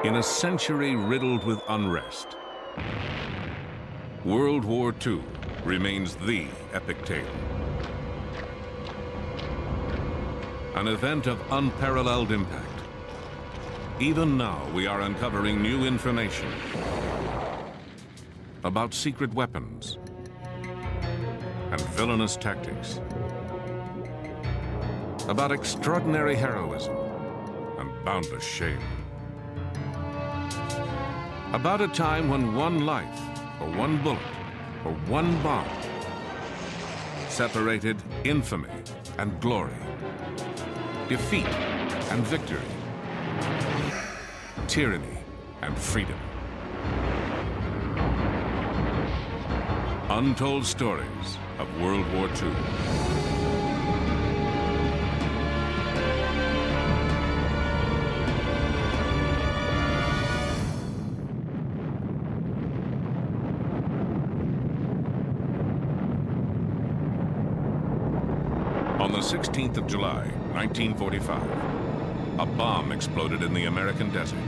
In a century riddled with unrest, World War II remains the epic tale. An event of unparalleled impact. Even now, we are uncovering new information about secret weapons and villainous tactics, about extraordinary heroism and boundless shame, about a time when one life, or one bullet, or one bomb separated infamy and glory, defeat and victory, tyranny and freedom. Untold stories of World War II. On the 16th of July, 1945, a bomb exploded in the American desert.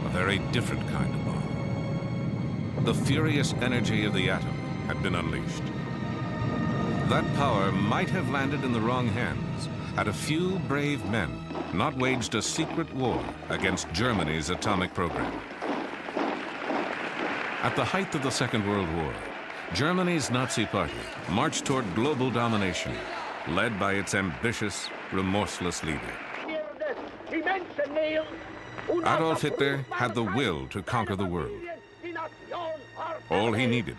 A very different kind of bomb. The furious energy of the atom had been unleashed. That power might have landed in the wrong hands had a few brave men not waged a secret war against Germany's atomic program. At the height of the Second World War, Germany's Nazi Party marched toward global domination, led by its ambitious, remorseless leader. Adolf Hitler had the will to conquer the world. All he needed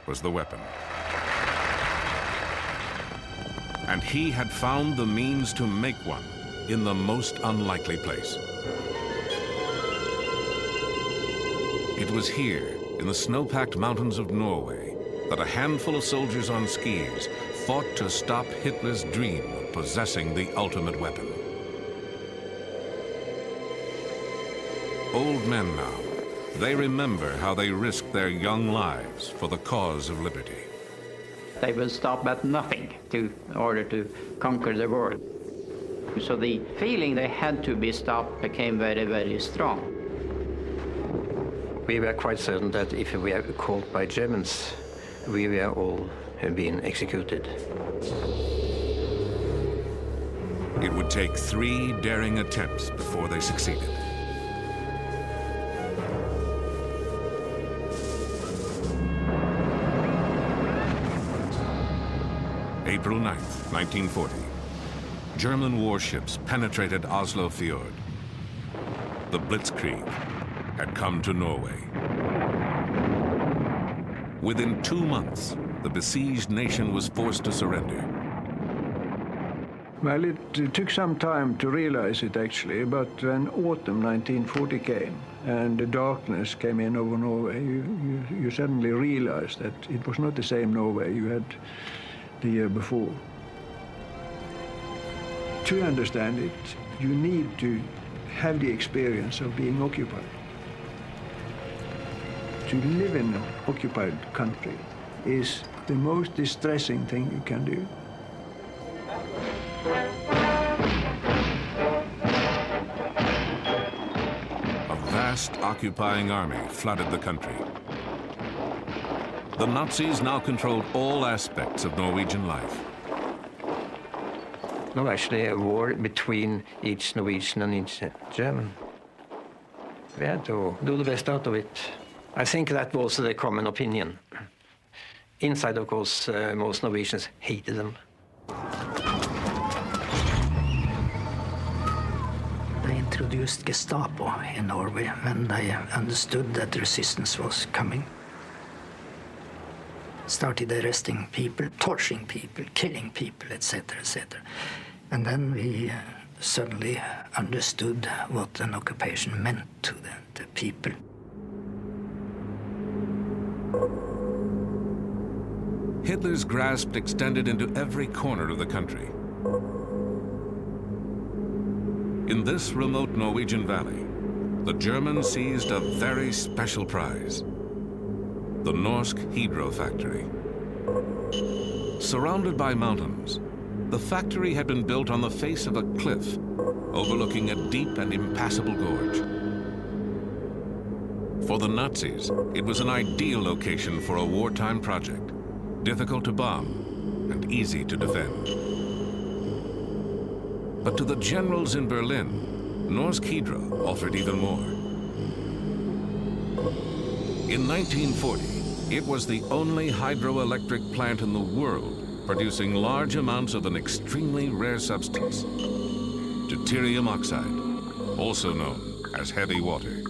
was the weapon. And he had found the means to make one in the most unlikely place. It was here, in the snow-packed mountains of Norway, that a handful of soldiers on skis fought to stop Hitler's dream of possessing the ultimate weapon. Old men now, they remember how they risked their young lives for the cause of liberty. They will stop at nothing in order to conquer the world. So the feeling they had to be stopped became very, very strong. We were quite certain that if we were caught by Germans, we were all being executed. It would take 3 daring attempts before they succeeded. April 9th, 1940. German warships penetrated Oslo Fjord. The Blitzkrieg had come to Norway. Within 2 months, the besieged nation was forced to surrender. Well, it took some time to realize it, actually, but when autumn 1940 came and the darkness came in over Norway, you suddenly realized that it was not the same Norway you had the year before. To understand it, you need to have the experience of being occupied. To live in an occupied country is the most distressing thing you can do. A vast occupying army flooded the country. The Nazis now controlled all aspects of Norwegian life. No, actually a war between each Norwegian and each German. We had to do the best out of it. I think that was the common opinion. Inside, of course, most Norwegians hated them. They introduced Gestapo in Norway when they understood that the resistance was coming. Started arresting people, torturing people, killing people, etc., etc. And then we suddenly understood what an occupation meant to the people. Hitler's grasp extended into every corner of the country. In this remote Norwegian valley, the Germans seized a very special prize: the Norsk Hydro factory. Surrounded by mountains, the factory had been built on the face of a cliff overlooking a deep and impassable gorge. For the Nazis, it was an ideal location for a wartime project, difficult to bomb and easy to defend. But to the generals in Berlin, Norsk Hydro offered even more. In 1940, it was the only hydroelectric plant in the world producing large amounts of an extremely rare substance, deuterium oxide, also known as heavy water.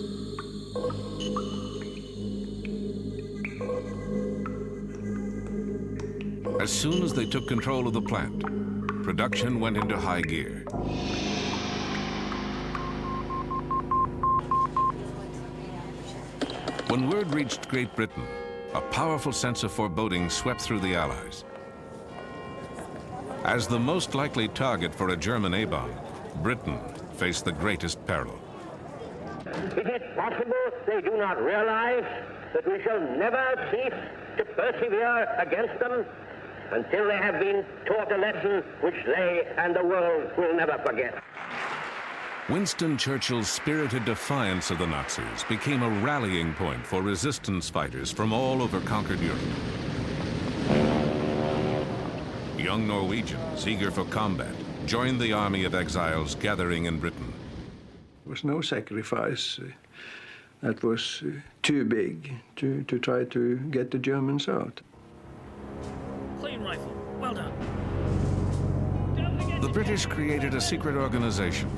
As soon as they took control of the plant, production went into high gear. When word reached Great Britain, a powerful sense of foreboding swept through the Allies. As the most likely target for a German A-bomb, Britain faced the greatest peril. Is it possible they do not realize that we shall never cease to persevere against them until they have been taught a lesson which they and the world will never forget? Winston Churchill's spirited defiance of the Nazis became a rallying point for resistance fighters from all over conquered Europe. Young Norwegians, eager for combat, joined the army of exiles gathering in Britain. There was no sacrifice that was too big to try to get the Germans out. Clean rifle. Well done. The British created a secret organization,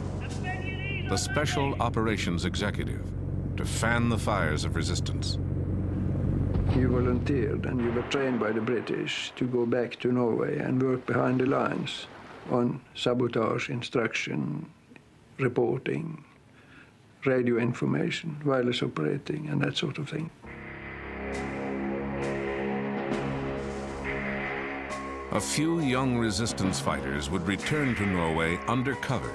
the Special Operations Executive, to fan the fires of resistance. You volunteered and you were trained by the British to go back to Norway and work behind the lines on sabotage, instruction, reporting, radio information, wireless operating, and that sort of thing. A few young resistance fighters would return to Norway undercover,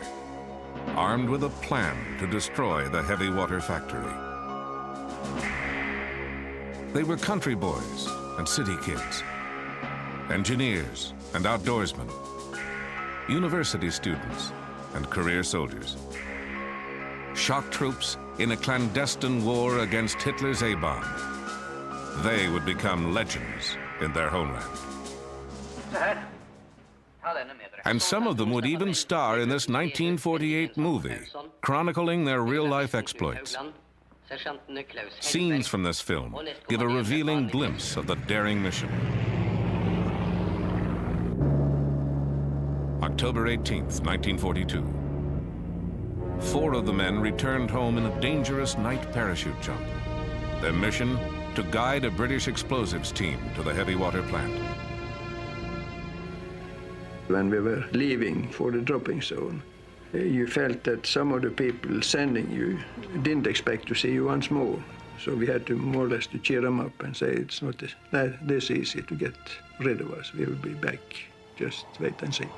armed with a plan to destroy the heavy water factory. They were country boys and city kids, engineers and outdoorsmen, university students and career soldiers. Shock troops in a clandestine war against Hitler's A-bomb. They would become legends in their homeland. And some of them would even star in this 1948 movie, chronicling their real-life exploits. Scenes from this film give a revealing glimpse of the daring mission. October 18th, 1942. 4 of the men returned home in a dangerous night parachute jump. Their mission, to guide a British explosives team to the heavy water plant. When we were leaving for the dropping zone, you felt that some of the people sending you didn't expect to see you once more. So we had to more or less to cheer them up and say it's not this easy to get rid of us. We will be back. Just wait and see.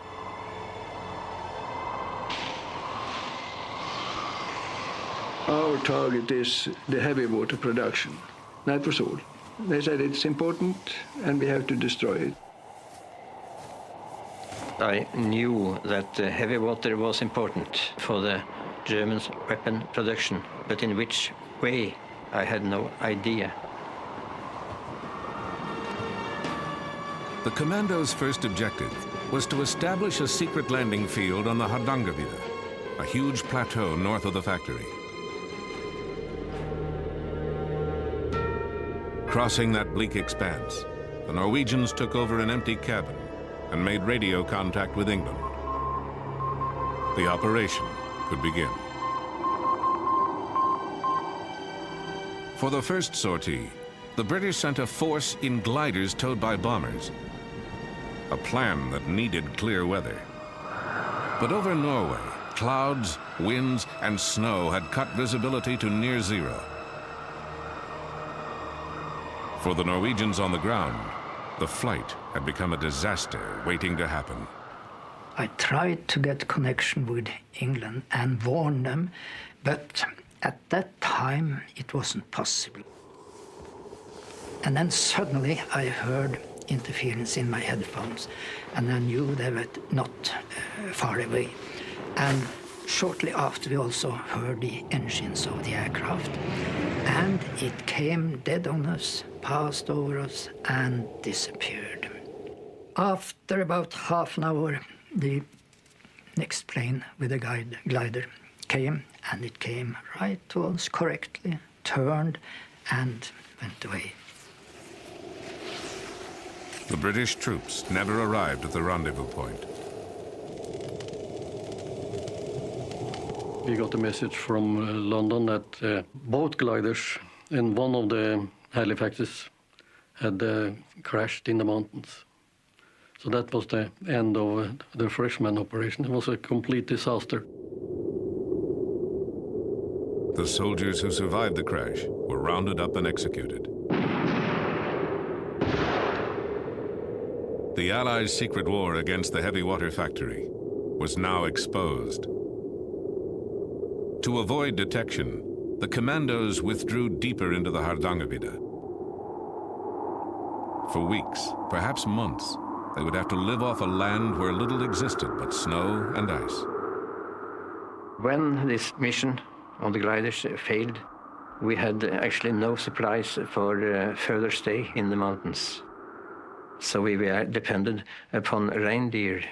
Our target is the heavy water production. That was all. They said it's important and we have to destroy it. I knew that heavy water was important for the German weapon production, but in which way, I had no idea. The commando's first objective was to establish a secret landing field on the Hardangervidda, a huge plateau north of the factory. Crossing that bleak expanse, the Norwegians took over an empty cabin and made radio contact with England. The operation could begin. For the first sortie, the British sent a force in gliders towed by bombers, a plan that needed clear weather. But over Norway, clouds, winds, and snow had cut visibility to near zero. For the Norwegians on the ground, the flight had become a disaster waiting to happen. I tried to get connection with England and warn them, but at that time it wasn't possible. And then suddenly I heard interference in my headphones, and I knew they were not far away. And Shortly after, we also heard the engines of the aircraft, and it came dead on us, passed over us, and disappeared. After about half an hour, the next plane with a glider came, and it came right to us correctly, turned, and went away. The British troops never arrived at the rendezvous point. We got a message from London that both gliders in one of the Halifaxes had crashed in the mountains. So that was the end of the freshman operation. It was a complete disaster. The soldiers who survived the crash were rounded up and executed. The Allies' secret war against the heavy water factory was now exposed. To avoid detection, the commandos withdrew deeper into the Hardangervidda. For weeks, perhaps months, they would have to live off a land where little existed but snow and ice. When this mission on the gliders failed, we had actually no supplies for further stay in the mountains. So we were dependent upon reindeer.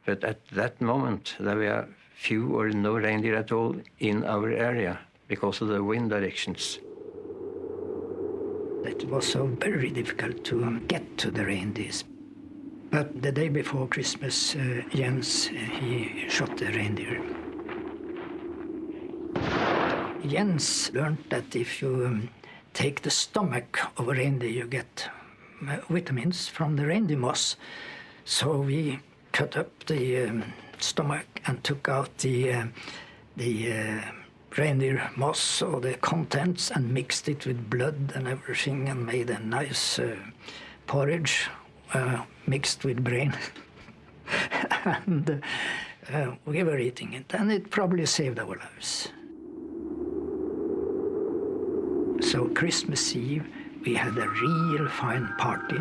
But at that moment, there were few or no reindeer at all in our area because of the wind directions. It was so very difficult to get to the reindeers. But the day before Christmas, Jens, he shot the reindeer. Jens learned that if you take the stomach of a reindeer, you get vitamins from the reindeer moss. So we cut up the stomach and took out the reindeer moss or the contents and mixed it with blood and everything and made a nice porridge mixed with brain. And we were eating it, and it probably saved our lives. So Christmas Eve, we had a real fine party.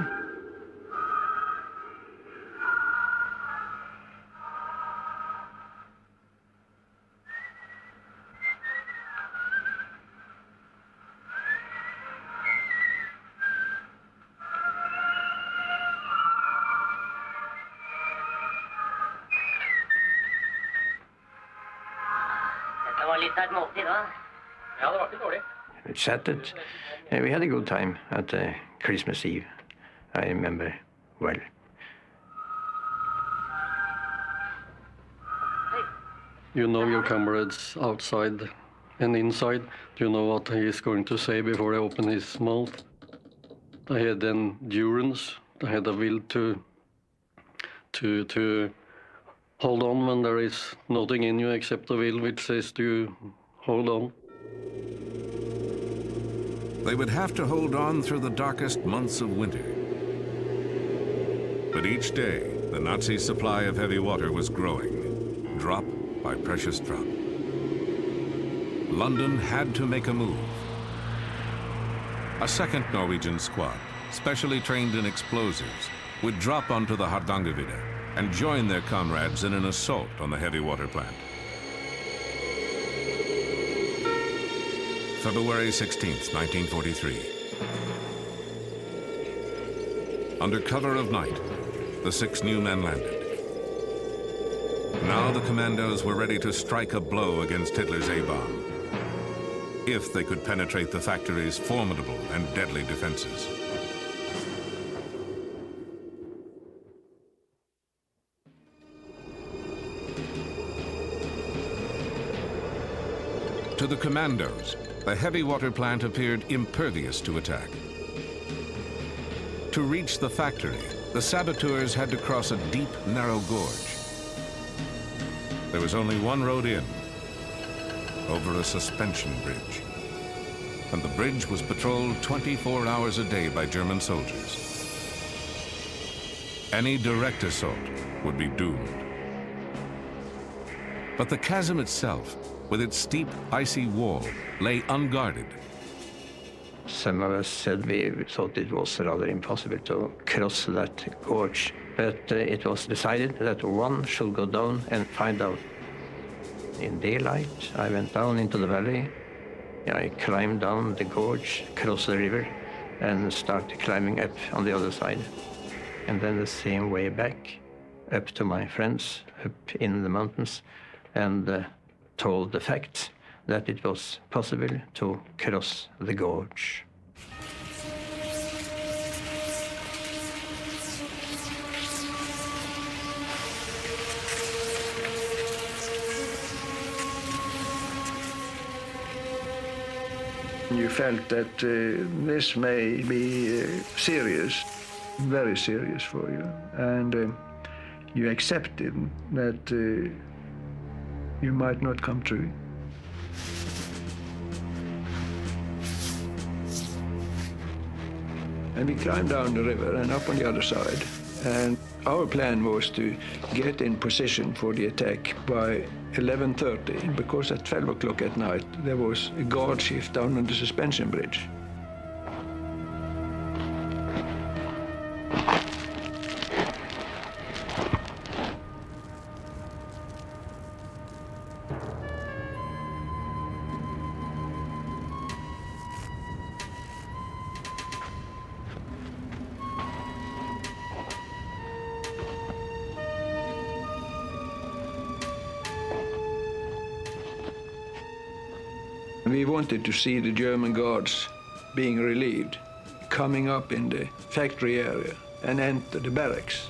Det var litt av et måltid, da. Ja, det var ikke dårlig. We chatted. We had a good time at Christmas Eve, I remember well. You know your comrades outside and inside. Do you know what he is going to say before he opens his mouth? They had endurance. They had a will to hold on when there is nothing in you except the will which says to hold on. They would have to hold on through the darkest months of winter. But each day, the Nazi supply of heavy water was growing, drop by precious drop. London had to make a move. A second Norwegian squad, specially trained in explosives, would drop onto the Hardangervidda and join their comrades in an assault on the heavy water plant. February 16th, 1943. Under cover of night, the 6 new men landed. Now the commandos were ready to strike a blow against Hitler's A-bomb, if they could penetrate the factory's formidable and deadly defenses. To the commandos, the heavy water plant appeared impervious to attack. To reach the factory, the saboteurs had to cross a deep, narrow gorge. There was only one road in, over a suspension bridge. And the bridge was patrolled 24 hours a day by German soldiers. Any direct assault would be doomed. But the chasm itself, with its steep, icy wall, lay unguarded. Some of us said we thought it was rather impossible to cross that gorge, but it was decided that one should go down and find out. In daylight, I went down into the valley. I climbed down the gorge, crossed the river, and started climbing up on the other side. And then the same way back, up to my friends, up in the mountains, and told the fact that it was possible to cross the gorge. You felt that this may be serious, very serious for you, and you accepted that you might not come through. And we climbed down the river and up on the other side, and our plan was to get in position for the attack by 11:30, because at 12 o'clock at night there was a guard shift down on the suspension bridge. We wanted to see the German guards being relieved, coming up in the factory area and enter the barracks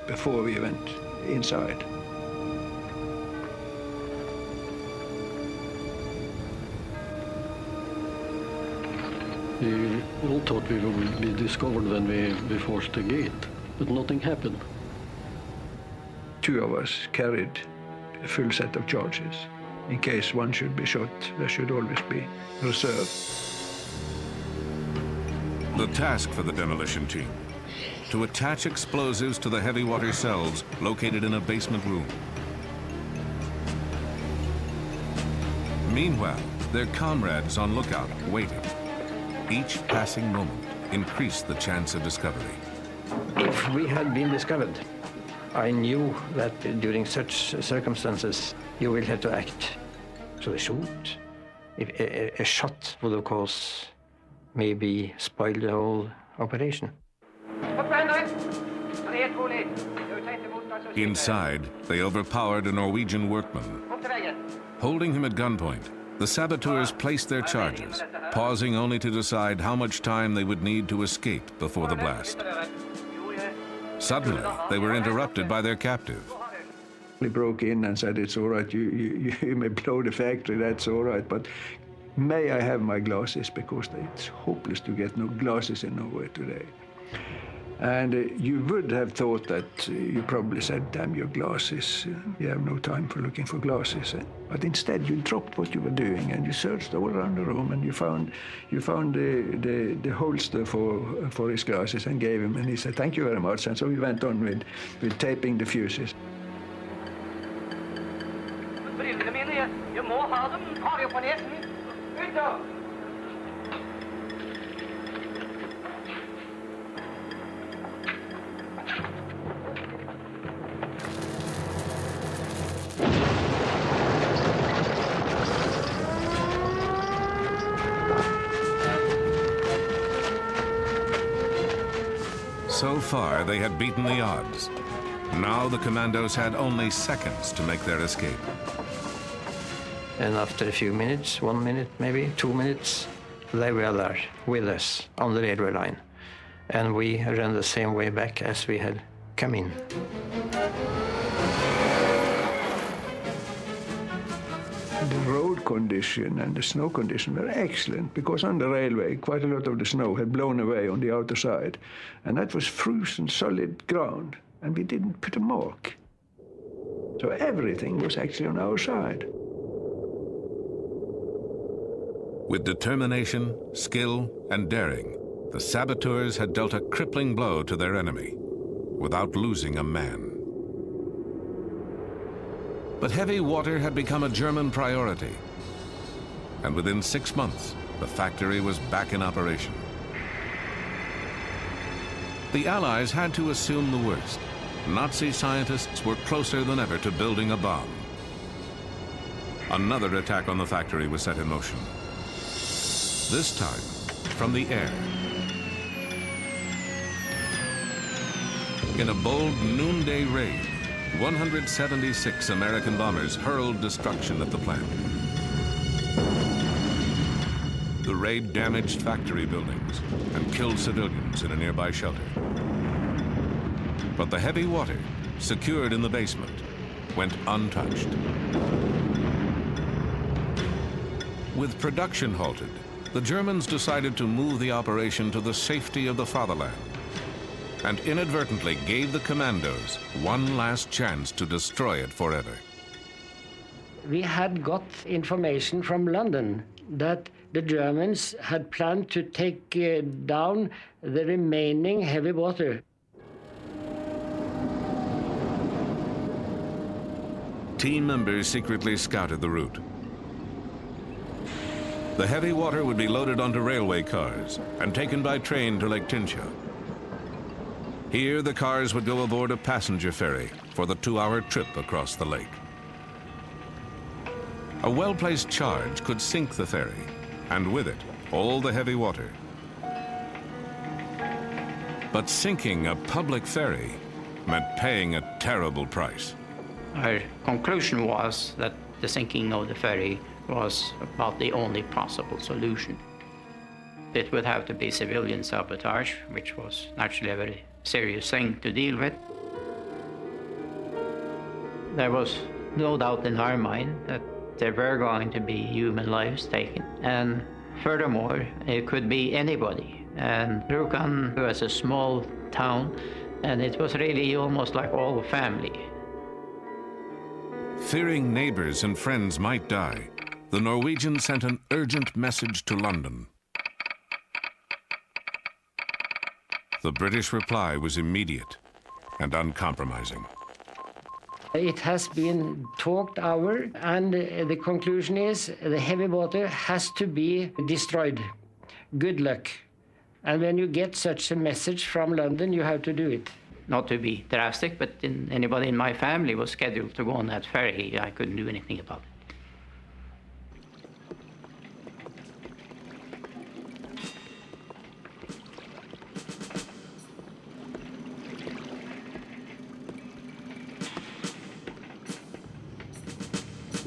before we went inside. We all thought we would be discovered when we forced the gate, but nothing happened. Two of us carried a full set of charges. In case one should be shot, there should always be reserve. The task for the demolition team: to attach explosives to the heavy water cells located in a basement room. Meanwhile, their comrades on lookout waited. Each passing moment increased the chance of discovery. If we had been discovered, I knew that during such circumstances, you will have to act. So they shoot. If a shot would, of course, maybe spoil the whole operation. Inside, they overpowered a Norwegian workman. Holding him at gunpoint, the saboteurs placed their charges, pausing only to decide how much time they would need to escape before the blast. Suddenly, they were interrupted by their captive. He broke in and said, "It's all right, you may blow the factory, that's all right, but may I have my glasses, because it's hopeless to get no glasses in Norway today." And you would have thought that you probably said, "Damn your glasses, you have no time for looking for glasses." But instead you dropped what you were doing and you searched all around the room, and you found the holster for his glasses and gave him, and he said, "Thank you very much." And so we went on with taping the fuses. So far, they had beaten the odds. Now the commandos had only seconds to make their escape. And after a few minutes, 1 minute, maybe 2 minutes, they were there with us on the railway line. And we ran the same way back as we had come in. The road condition and the snow condition were excellent, because on the railway quite a lot of the snow had blown away on the outer side, and that was frozen solid ground, and we didn't put a mark. So everything was actually on our side. With determination, skill, and daring, the saboteurs had dealt a crippling blow to their enemy without losing a man. But heavy water had become a German priority, and within 6 months, the factory was back in operation. The Allies had to assume the worst. Nazi scientists were closer than ever to building a bomb. Another attack on the factory was set in motion. This time, from the air. In a bold noonday raid, 176 American bombers hurled destruction at the plant. The raid damaged factory buildings and killed civilians in a nearby shelter. But the heavy water, secured in the basement, went untouched. With production halted, the Germans decided to move the operation to the safety of the fatherland and inadvertently gave the commandos one last chance to destroy it forever. We had got information from London that the Germans had planned to take down the remaining heavy water. Team members secretly scouted the route. The heavy water would be loaded onto railway cars and taken by train to Lake Tincha. Here, the cars would go aboard a passenger ferry for the 2-hour trip across the lake. A well-placed charge could sink the ferry, and with it, all the heavy water. But sinking a public ferry meant paying a terrible price. Our conclusion was that the sinking of the ferry was about the only possible solution. It would have to be civilian sabotage, which was naturally a very serious thing to deal with. There was no doubt in our mind that there were going to be human lives taken. And furthermore, it could be anybody. And Rjukan was a small town, and it was really almost like all family. Fearing neighbors and friends might die, the Norwegians sent an urgent message to London. The British reply was immediate and uncompromising. It has been talked over, and the conclusion is the heavy water has to be destroyed. Good luck. And when you get such a message from London, you have to do it. Not to be drastic, but anybody in my family was scheduled to go on that ferry. I couldn't do anything about it.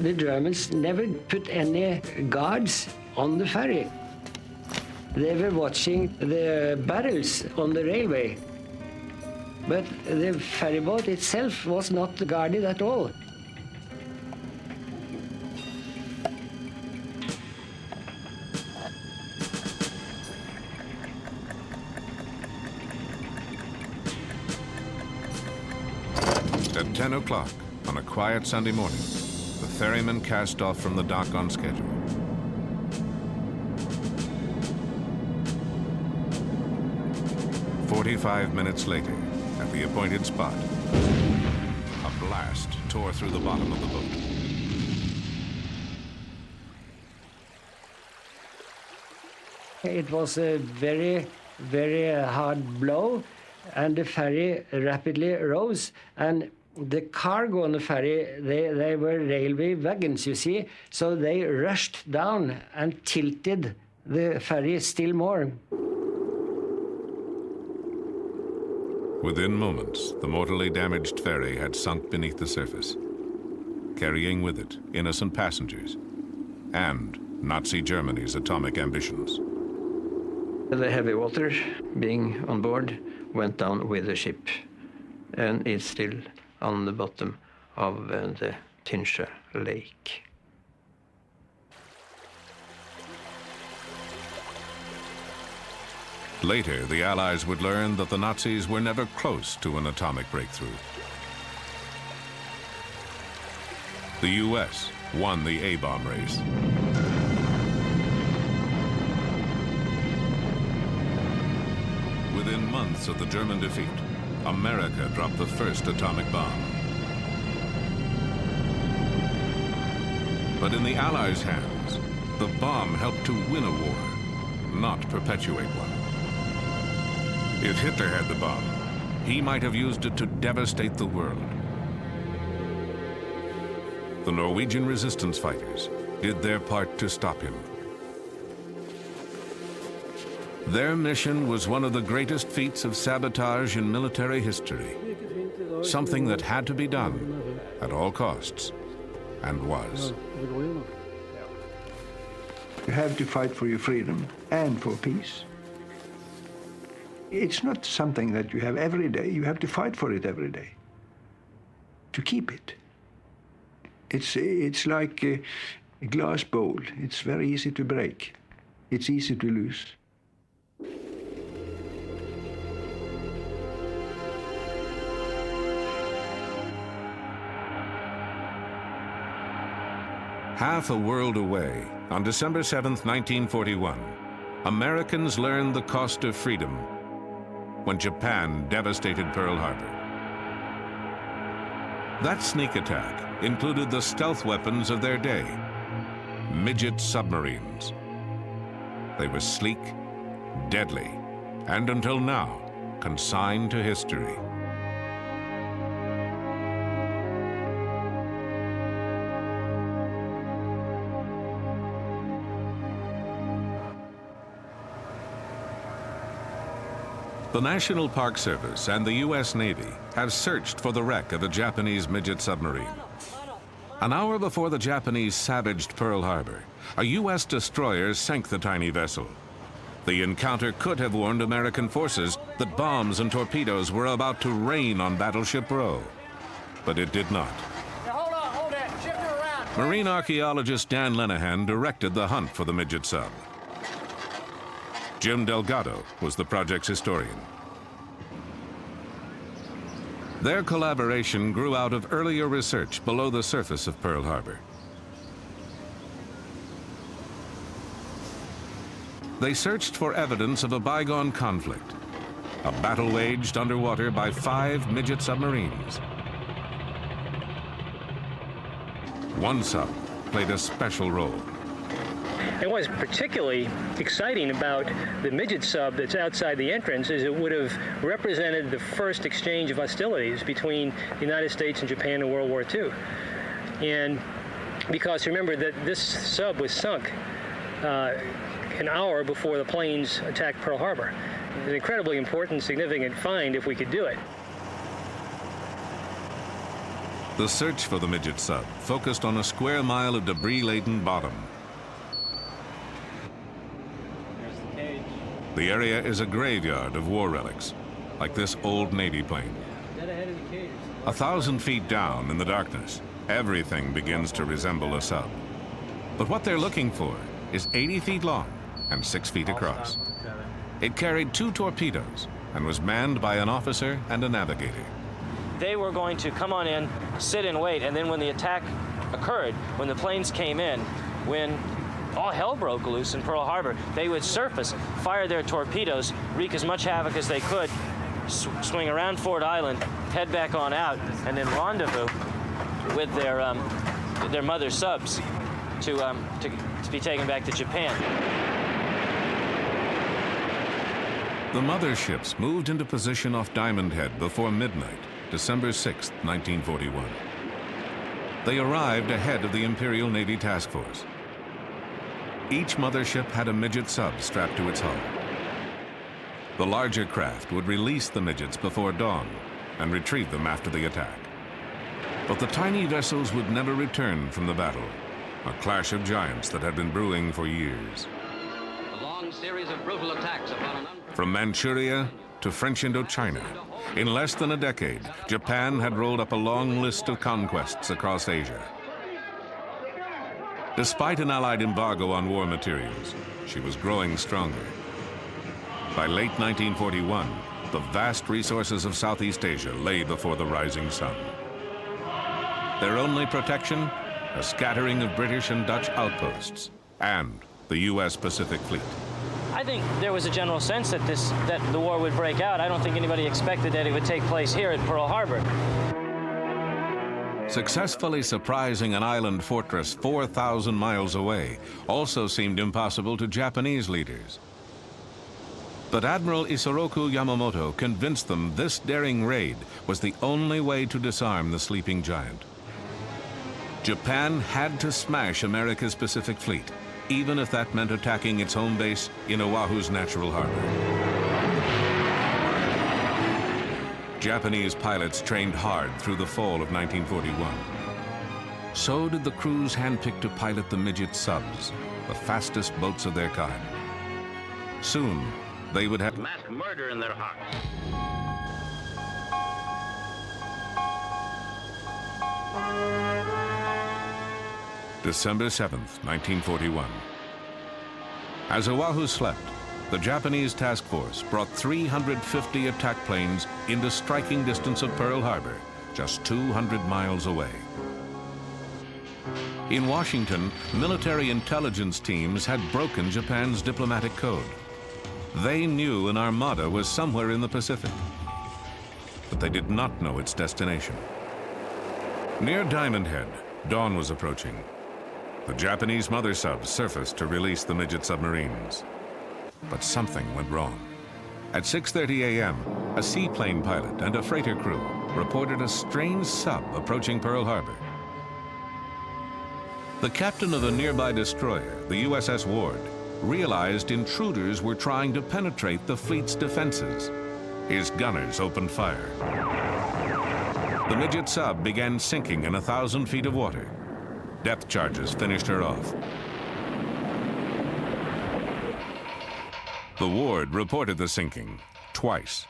The Germans never put any guards on the ferry. They were watching the barrels on the railway. But the ferryboat itself was not guarded at all. At 10 o'clock on a quiet Sunday morning, the ferryman cast off from the dock on schedule. "45 minutes later, at the appointed spot, a blast tore through the bottom of the boat. It was a very, very hard blow, and the ferry rapidly rose. And the cargo on the ferry, they were railway wagons, you see, so they rushed down and tilted the ferry still more. Within moments, the mortally damaged ferry had sunk beneath the surface, carrying with it innocent passengers and Nazi Germany's atomic ambitions. The heavy water being on board went down with the ship, and it's still on the bottom of the Tincha Lake. Later, the Allies would learn that the Nazis were never close to an atomic breakthrough. The U.S. won the A-bomb race. Within months of the German defeat, America dropped the first atomic bomb. But in the Allies' hands, the bomb helped to win a war, not perpetuate one. If Hitler had the bomb, he might have used it to devastate the world. the Norwegian resistance fighters did their part to stop him. Their mission was one of the greatest feats of sabotage in military history, something that had to be done at all costs, and was. You have to fight for your freedom and for peace. It's not something that you have every day. You have to fight for it every day to keep it. It's like a glass bowl. It's very easy to break. It's easy to lose. Half a world away, on December 7th, 1941, Americans learned the cost of freedom when Japan devastated Pearl Harbor. That sneak attack included the stealth weapons of their day, midget submarines. They were sleek, deadly, and until now, consigned to history. The National Park Service and the U.S. Navy have searched for the wreck of a Japanese midget submarine. An hour before the Japanese savaged Pearl Harbor, a U.S. destroyer sank the tiny vessel. The encounter could have warned American forces that bombs and torpedoes were about to rain on Battleship Row, but it did not. Hold that. Shift her around. Marine archaeologist Dan Lenehan directed the hunt for the midget sub. Jim Delgado was the project's historian. Their collaboration grew out of earlier research below the surface of Pearl Harbor. They searched for evidence of a bygone conflict, a battle waged underwater by 5 midget submarines. One sub played a special role. And what's particularly exciting about the midget sub that's outside the entrance is it would have represented the first exchange of hostilities between the United States and Japan in World War II. And because remember that this sub was sunk an hour before the planes attacked Pearl Harbor. An incredibly important, significant find if we could do it. The search for the midget sub focused on a square mile of debris-laden bottom. The area is a graveyard of war relics, like this old Navy plane. 1,000 feet down in the darkness, everything begins to resemble a sub. But what they're looking for is 80 feet long and 6 feet across. It carried 2 torpedoes and was manned by an officer and a navigator. They were going to come on in, sit and wait, and then when the attack occurred, when the planes came in, when all hell broke loose in Pearl Harbor, they would surface, fire their torpedoes, wreak as much havoc as they could, swing around Ford Island, head back on out, and then rendezvous with their mother subs to be taken back to Japan. The mother ships moved into position off Diamond Head before midnight, December 6, 1941. They arrived ahead of the Imperial Navy Task Force. Each mothership had a midget sub strapped to its hull. The larger craft would release the midgets before dawn and retrieve them after the attack. But the tiny vessels would never return from the battle, a clash of giants that had been brewing for years. A long series of brutal attacks upon From Manchuria to French Indochina, in less than a decade, Japan had rolled up a long list of conquests across Asia. Despite an Allied embargo on war materials, she was growing stronger. By late 1941, the vast resources of Southeast Asia lay before the rising sun. Their only protection, a scattering of British and Dutch outposts, and the U.S. Pacific Fleet. I think there was a general sense that the war would break out. I don't think anybody expected that it would take place here at Pearl Harbor. Successfully surprising an island fortress 4,000 miles away also seemed impossible to Japanese leaders. But Admiral Isoroku Yamamoto convinced them this daring raid was the only way to disarm the sleeping giant. Japan had to smash America's Pacific Fleet, even if that meant attacking its home base in Oahu's natural harbor. Japanese pilots trained hard through the fall of 1941. So did the crews handpicked to pilot the midget subs, the fastest boats of their kind. Soon, they would have mass murder in their hearts. December 7th, 1941. As Oahu slept, the Japanese task force brought 350 attack planes into striking distance of Pearl Harbor, just 200 miles away. In Washington, military intelligence teams had broken Japan's diplomatic code. They knew an armada was somewhere in the Pacific, but they did not know its destination. Near Diamond Head, dawn was approaching. The Japanese mother subs surfaced to release the midget submarines. But something went wrong. At 6:30 a.m., a seaplane pilot and a freighter crew reported a strange sub approaching Pearl Harbor. The captain of a nearby destroyer, the USS Ward, realized intruders were trying to penetrate the fleet's defenses. His gunners opened fire. The midget sub began sinking in 1,000 feet of water. Depth charges finished her off. The Ward reported the sinking twice.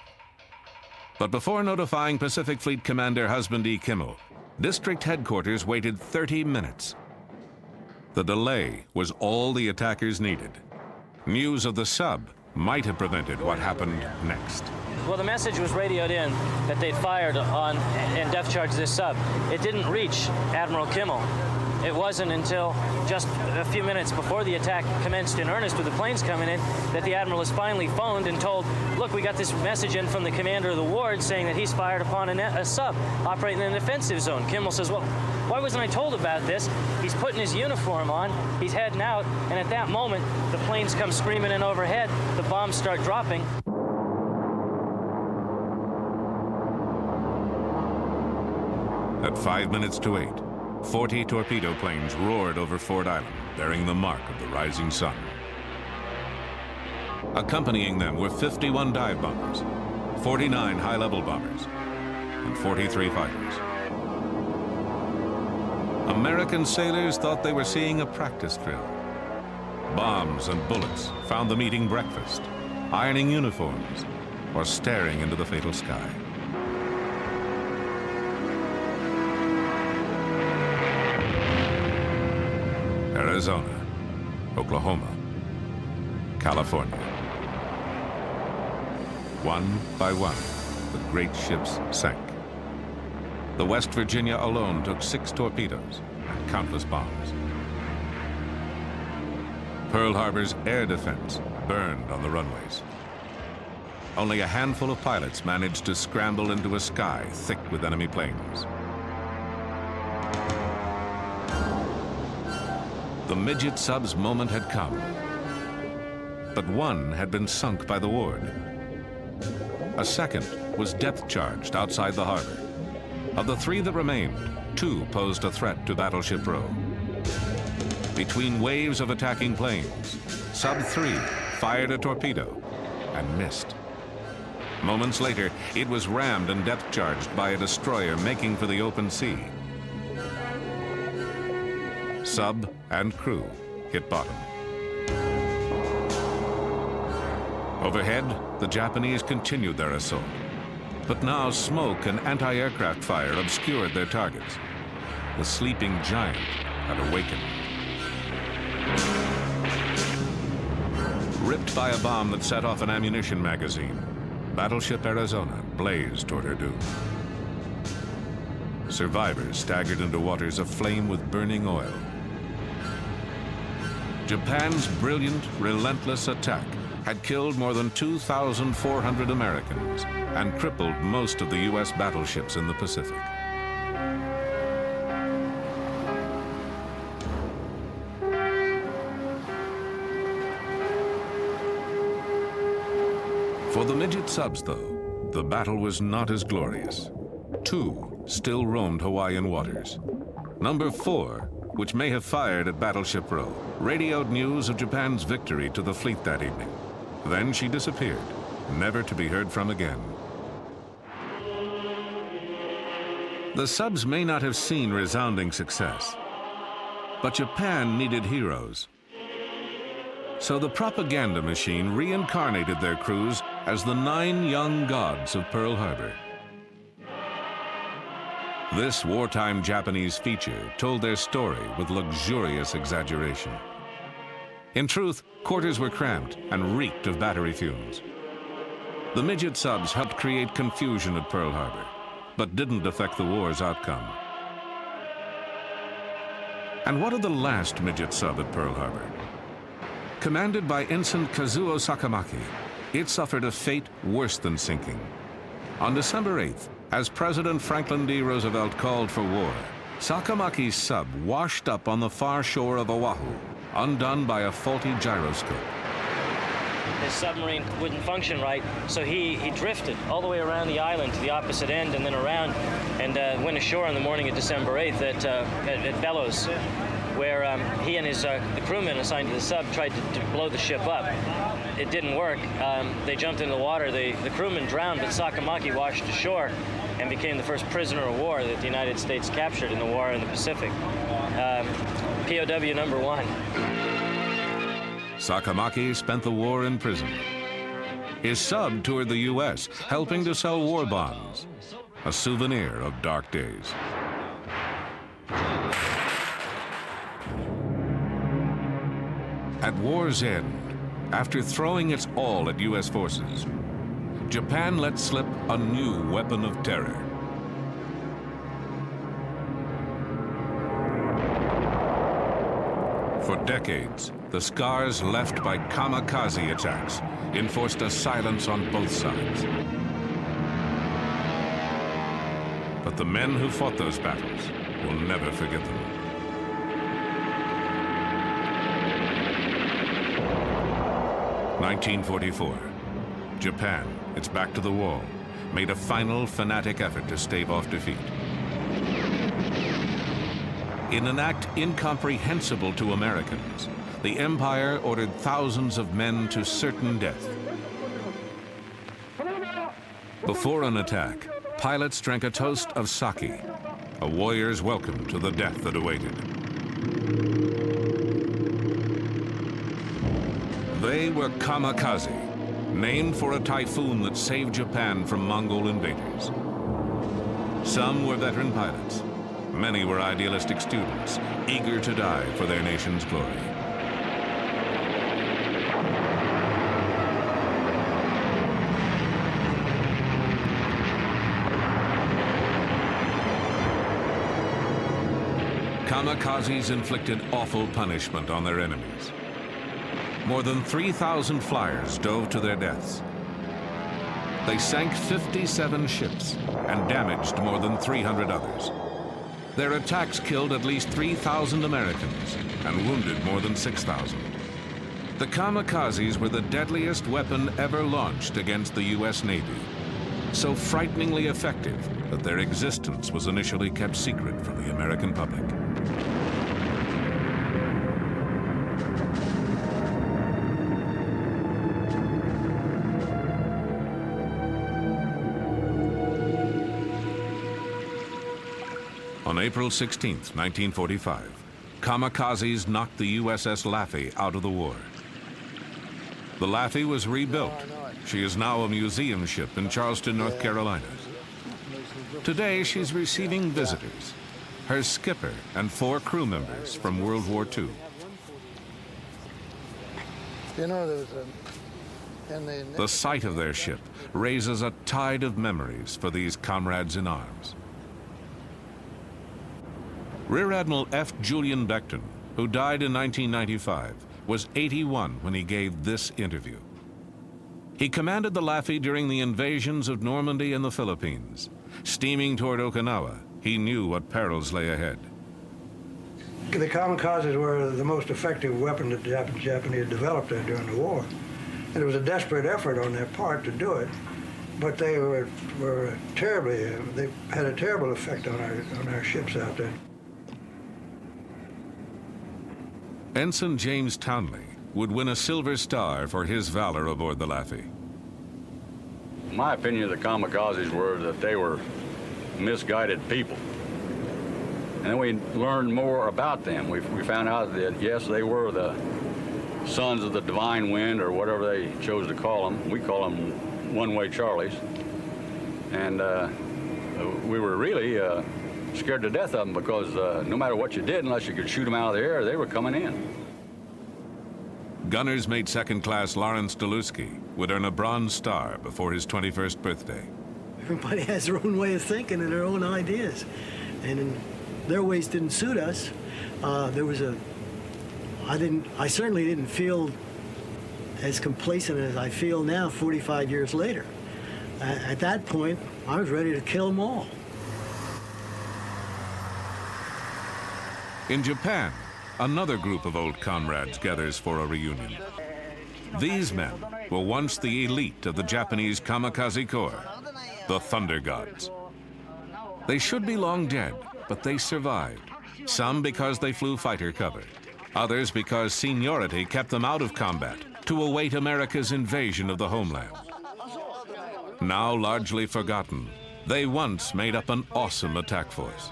But before notifying Pacific Fleet Commander Husband E. Kimmel, District Headquarters waited 30 minutes. The delay was all the attackers needed. News of the sub might have prevented what happened next. Well, the message was radioed in that they'd fired on and depth charged this sub. It didn't reach Admiral Kimmel. It wasn't until just a few minutes before the attack commenced in earnest with the planes coming in that the Admiral was finally phoned and told, look, we got this message in from the commander of the ward saying that he's fired upon a sub operating in an offensive zone. Kimmel says, well, why wasn't I told about this? He's putting his uniform on, he's heading out, and at that moment, the planes come screaming in overhead, the bombs start dropping. At 5 minutes to 8, 40 torpedo planes roared over Ford Island, bearing the mark of the rising sun. Accompanying them were 51 dive bombers, 49 high-level bombers, and 43 fighters. American sailors thought they were seeing a practice drill. Bombs and bullets found them eating breakfast, ironing uniforms, or staring into the fatal sky. Arizona, Oklahoma, California. One by one, the great ships sank. The West Virginia alone took 6 torpedoes and countless bombs. Pearl Harbor's air defense burned on the runways. Only a handful of pilots managed to scramble into a sky thick with enemy planes. The midget sub's moment had come, but one had been sunk by the Ward. A second was depth-charged outside the harbor. Of the 3 that remained, 2 posed a threat to Battleship Row. Between waves of attacking planes, Sub 3 fired a torpedo and missed. Moments later, it was rammed and depth-charged by a destroyer making for the open sea. Sub and crew hit bottom. Overhead, the Japanese continued their assault. But now smoke and anti-aircraft fire obscured their targets. The sleeping giant had awakened. Ripped by a bomb that set off an ammunition magazine, Battleship Arizona blazed toward her doom. Survivors staggered into waters aflame with burning oil. Japan's brilliant, relentless attack had killed more than 2,400 Americans and crippled most of the U.S. battleships in the Pacific. For the midget subs, though, the battle was not as glorious. 2 still roamed Hawaiian waters. Number 4, which may have fired at Battleship Row, radioed news of Japan's victory to the fleet that evening. Then she disappeared, never to be heard from again. The subs may not have seen resounding success, but Japan needed heroes. So the propaganda machine reincarnated their crews as the 9 young gods of Pearl Harbor. This wartime Japanese feature told their story with luxurious exaggeration. In truth, quarters were cramped and reeked of battery fumes. The midget subs helped create confusion at Pearl Harbor, but didn't affect the war's outcome. And what of the last midget sub at Pearl Harbor? Commanded by Ensign Kazuo Sakamaki, it suffered a fate worse than sinking. On December 8th, as President Franklin D. Roosevelt called for war, Sakamaki's sub washed up on the far shore of Oahu, undone by a faulty gyroscope. His submarine wouldn't function right, so he drifted all the way around the island to the opposite end and then around, and went ashore on the morning of December 8th at Bellows, where he and the crewmen assigned to the sub tried to blow the ship up. It didn't work. They jumped into the water. The crewmen drowned, but Sakamaki washed ashore and became the first prisoner of war that the United States captured in the war in the Pacific. POW number 1. Sakamaki spent the war in prison. His sub toured the U.S., helping to sell war bonds, a souvenir of dark days. At war's end, after throwing its all at U.S. forces, Japan let slip a new weapon of terror. For decades, the scars left by kamikaze attacks enforced a silence on both sides. But the men who fought those battles will never forget them. (1944). Japan, its back to the wall, made a final fanatic effort to stave off defeat. In an act incomprehensible to Americans, the Empire ordered thousands of men to certain death. Before an attack, pilots drank a toast of sake, a warrior's welcome to the death that awaited. They were kamikaze, named for a typhoon that saved Japan from Mongol invaders. Some were veteran pilots. Many were idealistic students, eager to die for their nation's glory. Kamikazes inflicted awful punishment on their enemies. More than 3,000 flyers dove to their deaths. They sank 57 ships and damaged more than 300 others. Their attacks killed at least 3,000 Americans and wounded more than 6,000. The kamikazes were the deadliest weapon ever launched against the U.S. Navy, so frighteningly effective that their existence was initially kept secret from the American public. On April 16, 1945, kamikazes knocked the USS Laffey out of the war. The Laffey was rebuilt. She is now a museum ship in Charleston, North Carolina. Today, she's receiving visitors, her skipper and 4 crew members from World War II. You know, The sight of their ship raises a tide of memories for these comrades in arms. Rear Admiral F. Julian Beckton, who died in 1995, was 81 when he gave this interview. He commanded the Laffey during the invasions of Normandy and the Philippines. Steaming toward Okinawa, he knew what perils lay ahead. The kamikazes were the most effective weapon that the Japanese developed there during the war. And it was a desperate effort on their part to do it, but they were terribly, they had a terrible effect on our ships out there. Ensign James Townley would win a Silver Star for his valor aboard the Laffey. My opinion of the kamikazes were that they were misguided people. And then we learned more about them. We found out that, yes, they were the sons of the divine wind, or whatever they chose to call them. We call them one-way Charlies. And we were really scared to death of them, because no matter what you did, unless you could shoot them out of the air, they were coming in. Gunners mate second class Lawrence Delusky would earn a Bronze Star before his 21st birthday. Everybody has their own way of thinking and their own ideas. And their ways didn't suit us. I certainly didn't feel as complacent as I feel now 45 years later. At that point, I was ready to kill them all. In Japan, another group of old comrades gathers for a reunion. These men were once the elite of the Japanese kamikaze corps, the Thunder Gods. They should be long dead, but they survived. Some because they flew fighter cover, others because seniority kept them out of combat to await America's invasion of the homeland. Now largely forgotten, they once made up an awesome attack force.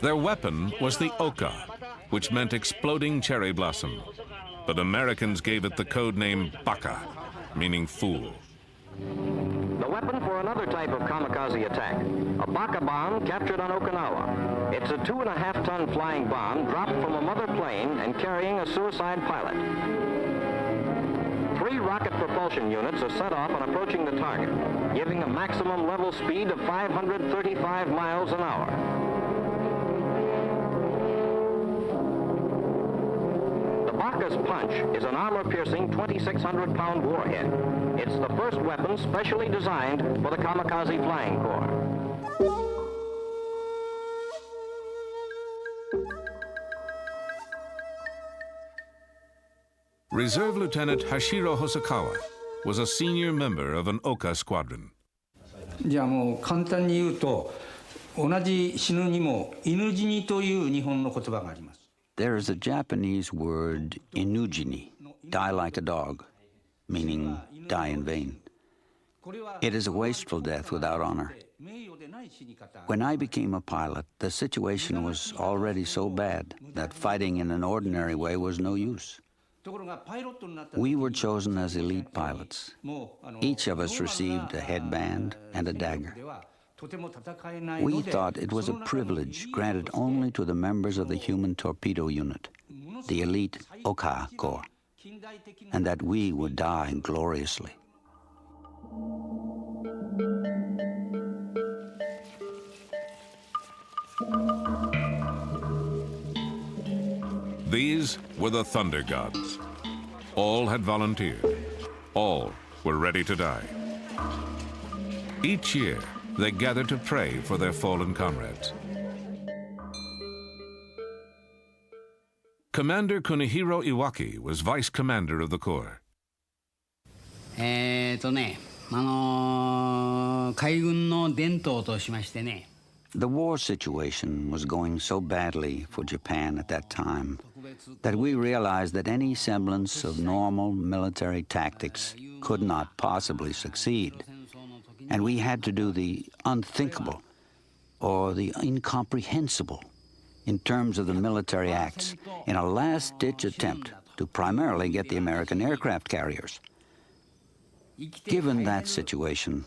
Their weapon was the oka, which meant exploding cherry blossom, but Americans gave it the code name baka, meaning fool. The weapon for another type of kamikaze attack, a Baka bomb captured on Okinawa. It's a 2.5-ton flying bomb dropped from a mother plane and carrying a suicide pilot. 3 rocket propulsion units are set off on approaching the target, giving a maximum level speed of 535 miles an hour. Baka's punch is an armor-piercing 2,600-pound warhead. It's the first weapon specially designed for the kamikaze flying corps. Reserve Lieutenant Hashiro Hosokawa was a senior member of an Oka squadron. じゃあもう簡単に言うと、同じ死ぬにも犬死にという日本の言葉があります。 There is a Japanese word, inujini, die like a dog, meaning die in vain. It is a wasteful death without honor. When I became a pilot, the situation was already so bad that fighting in an ordinary way was no use. We were chosen as elite pilots. Each of us received a headband and a dagger. We thought it was a privilege granted only to the members of the human torpedo unit, the elite Oka Corps, and that we would die gloriously. These were the Thunder Gods. All had volunteered. All were ready to die. Each year, they gathered to pray for their fallen comrades. Commander Kunihiro Iwaki was vice commander of the Corps. 海軍の伝統としましてね。 The war situation was going so badly for Japan at that time that we realized that any semblance of normal military tactics could not possibly succeed. And we had to do the unthinkable or the incomprehensible in terms of the military acts in a last-ditch attempt to primarily get the American aircraft carriers. Given that situation,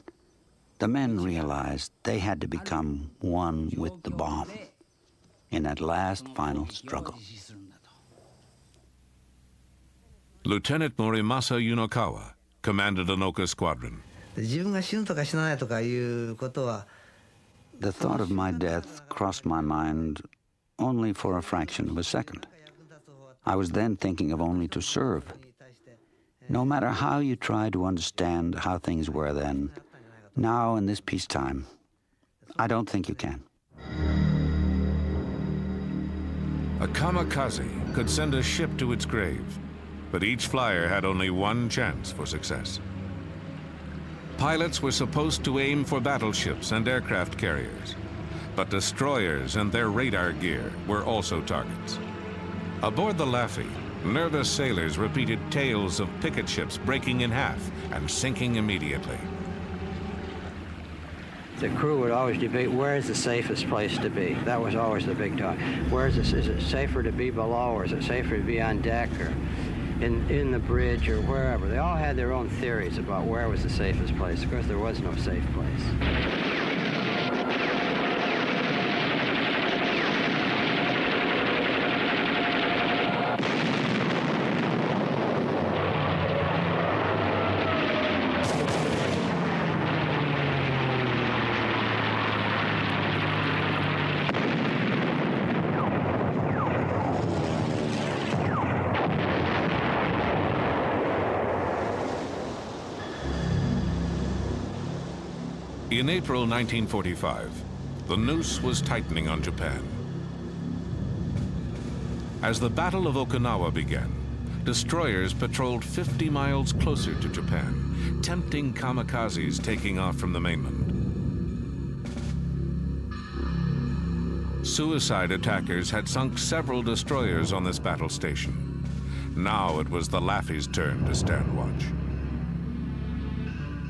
the men realized they had to become one with the bomb in that last final struggle. Lieutenant Morimasa Yunokawa commanded an Oka squadron. The thought of my death crossed my mind only for a fraction of a second. I was then thinking of only to serve. No matter how you try to understand how things were then, now in this peacetime, I don't think you can. A kamikaze could send a ship to its grave, but each flyer had only one chance for success. Pilots were supposed to aim for battleships and aircraft carriers, but destroyers and their radar gear were also targets. Aboard the Laffey, nervous sailors repeated tales of picket ships breaking in half and sinking immediately. The crew would always debate where is the safest place to be. That was always the big talk. Where is this? Is it safer to be below, or is it safer to be on deck, or in the bridge, or wherever? They all had their own theories about where was the safest place. Of course, there was no safe place. In April 1945, the noose was tightening on Japan. As the Battle of Okinawa began, destroyers patrolled 50 miles closer to Japan, tempting kamikazes taking off from the mainland. Suicide attackers had sunk several destroyers on this battle station. Now it was the Laffey's turn to stand watch.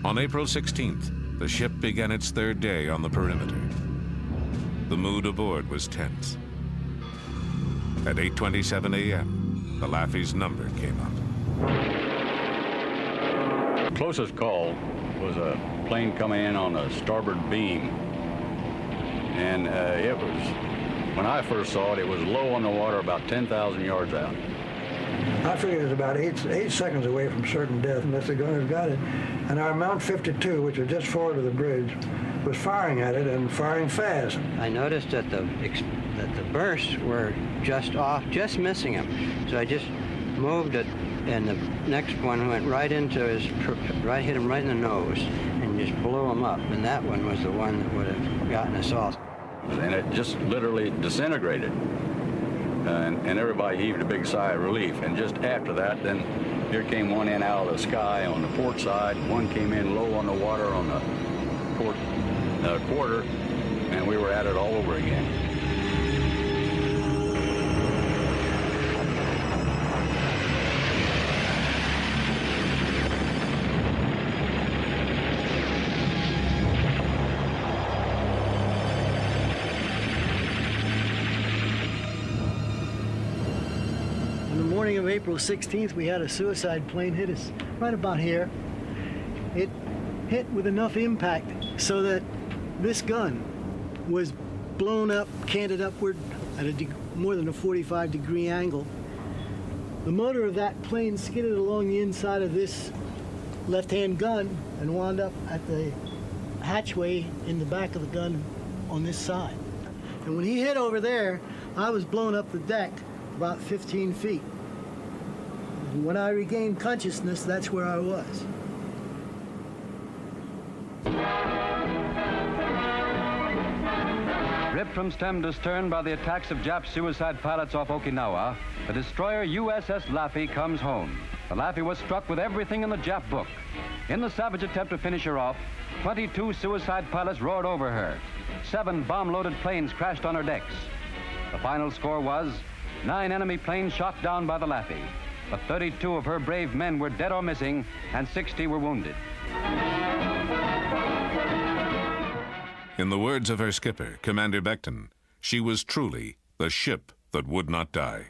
On April 16th, the ship began its third day on the perimeter. The mood aboard was tense. At 8:27 a.m., the Laffey's number came up. Closest call was a plane coming in on the starboard beam. And it was, when I first saw it, it was low on the water, about 10,000 yards out. I figured it was about eight seconds away from certain death unless the gunners got it. And our Mount 52, which was just forward of the bridge, was firing at it and firing fast. I noticed that the bursts were just off, just missing him. So I just moved it, and the next one went right into his, hit him right in the nose, and just blew him up. And that one was the one that would have gotten us all. And it just literally disintegrated. And everybody heaved a big sigh of relief. And just after that, then here came one in out of the sky on the port side, and one came in low on the water on the port quarter, and we were at it all over again. Of April 16th, we had a suicide plane hit us right about here. It hit with enough impact so that this gun was blown up, canted upward at more than a 45-degree angle. The motor of that plane skidded along the inside of this left-hand gun and wound up at the hatchway in the back of the gun on this side. And when he hit over there, I was blown up the deck about 15 feet. When I regained consciousness, that's where I was. Ripped from stem to stern by the attacks of Jap suicide pilots off Okinawa, the destroyer USS Laffey comes home. The Laffey was struck with everything in the Jap book. In the savage attempt to finish her off, 22 suicide pilots roared over her. 7 bomb-loaded planes crashed on her decks. The final score was 9 enemy planes shot down by the Laffey. But 32 of her brave men were dead or missing, and 60 were wounded. In the words of her skipper, Commander Beckton, she was truly the ship that would not die.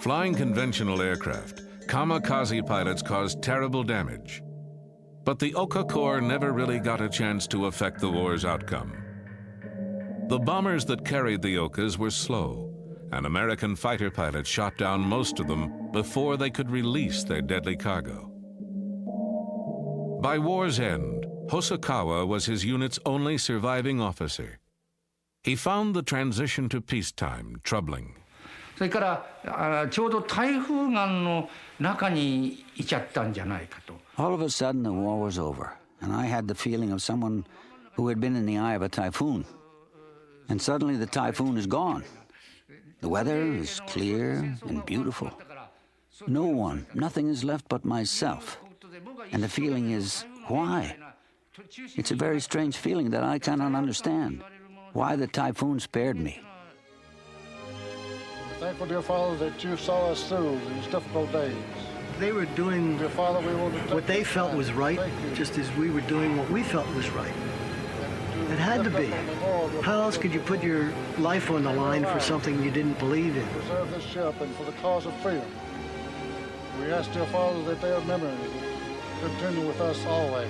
Flying conventional aircraft, kamikaze pilots caused terrible damage. But the Oka Corps never really got a chance to affect the war's outcome. The bombers that carried the Okas were slow, and American fighter pilots shot down most of them before they could release their deadly cargo. By war's end, Hosokawa was his unit's only surviving officer. He found the transition to peacetime troubling. それからちょうど台風眼の中にいちゃったんじゃないかと。 All of a sudden, the war was over, and I had the feeling of someone who had been in the eye of a typhoon. And suddenly the typhoon is gone. The weather is clear and beautiful. No one, nothing is left but myself. And the feeling is, why? It's a very strange feeling that I cannot understand. why the typhoon spared me. We're thankful, dear Father, that you saw us through these difficult days. They were doing Dear Father, we will what they felt was right, just as we were doing what we felt was right. It had to be. How else could you put your life on the line for something you didn't believe in? preserve this ship and for the cause of freedom. We ask, dear Father, that their memory continue with us always.